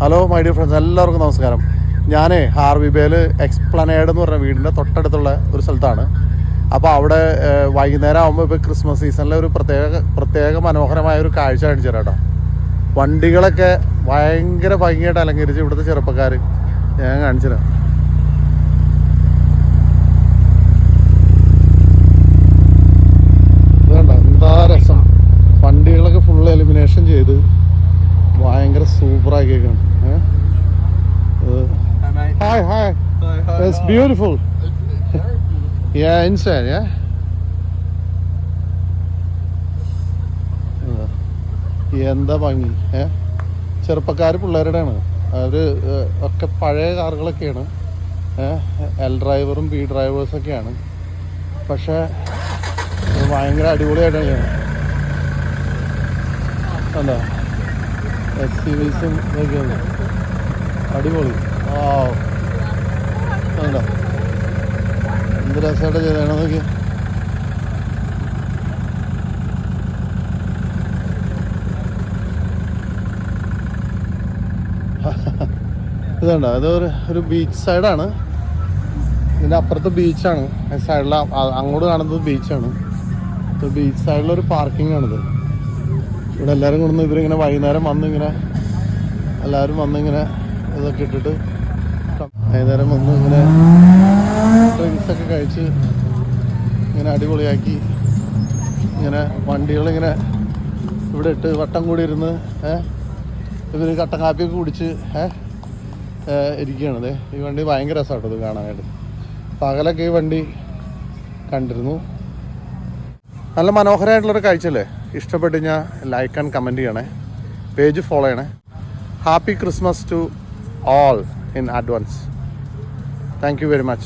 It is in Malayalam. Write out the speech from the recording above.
ഹലോ മൈ ഡിയർ ഫ്രണ്ട്സ്, എല്ലാവർക്കും നമസ്കാരം. ഞാൻ ഹാർവിബേയിൽ എക്സ്പ്ലനേഡ് എന്ന് പറഞ്ഞ വീടിൻ്റെ തൊട്ടടുത്തുള്ള ഒരു സ്ഥലത്താണ്. അപ്പോൾ അവിടെ വൈകുന്നേരം ആകുമ്പോൾ ഇപ്പോൾ ക്രിസ്മസ് സീസണിലെ ഒരു പ്രത്യേക മനോഹരമായ ഒരു കാഴ്ച കാണിച്ചു തരാം കേട്ടോ. വണ്ടികളൊക്കെ ഭയങ്കര ഭംഗിയായിട്ട് അലങ്കരിച്ച് ഇവിടുത്തെ ചെറുപ്പക്കാർ ഞാൻ കാണിച്ചു തരാം. ഇതുകണ്ട എന്താ രസം. വണ്ടികളൊക്കെ ഫുൾ എലിമിനേഷൻ ചെയ്ത് ഭയങ്കര സൂപ്പറാക്കിയേക്കാണ്. Hi, hi. It's beautiful. Yeah, inside, yeah. എന്താ ഭംഗി. ചെറുപ്പക്കാർ പിള്ളേരുടെയാണ്. അവർ ഒക്കെ പഴയ കാറുകളൊക്കെയാണ്. എൽ ഡ്രൈവറും ബി ഡ്രൈവേഴ്സൊക്കെയാണ്. പക്ഷേ ഭയങ്കര അടിപൊളിയായിട്ടാണ് ചെയ്യണം. എന്താ SUVസും ഇതൊക്കെയാണ് അടിപൊളി. വേണ്ട എന്ത് രസമായിട്ട് ചെയ്തേണമെന്നൊക്കെ. ഇതുണ്ടോ, ഇതൊരു ബീച്ച് സൈഡാണ്. ഇതിൻ്റെ അപ്പുറത്ത് ബീച്ചാണ്. സൈഡിൽ അങ്ങോട്ട് കാണുന്നത് ബീച്ചാണ്. ബീച്ച് സൈഡിലൊരു പാർക്കിംഗ് ആണിത്. ഇവിടെ എല്ലാവരും കൊണ്ടുവന്ന് ഇവരിങ്ങനെ വൈകുന്നേരം വന്നിങ്ങനെ എല്ലാവരും വന്നിങ്ങനെ ഇതൊക്കെ ഇട്ടിട്ട് വൈകുന്നേരം വന്ന് ഇങ്ങനെ ഡ്രിങ്ക്സൊക്കെ കഴിച്ച് ഇങ്ങനെ അടിപൊളിയാക്കി ഇങ്ങനെ വണ്ടികളിങ്ങനെ ഇവിടെ ഇട്ട് വട്ടം കൂടി ഇരുന്ന് ഇവർ കട്ടൻ കാപ്പിയൊക്കെ കുടിച്ച് ഇരിക്കുകയാണത്. ഈ വണ്ടി ഭയങ്കര രസമാട്ടോ ഇത് കാണാനായിട്ട്. പകലൊക്കെ ഈ വണ്ടി കണ്ടിരുന്നു. നല്ല മനോഹരമായിട്ടുള്ളൊരു കാഴ്ചയല്ലേ. ഇഷ്ടപ്പെട്ട് ഞാൻ ലൈക്ക് ആൻഡ് കമൻറ്റ് ചെയ്യണേ, പേജ് ഫോളോ ചെയ്യണേ. Happy Christmas to all in advance. Thank you very much.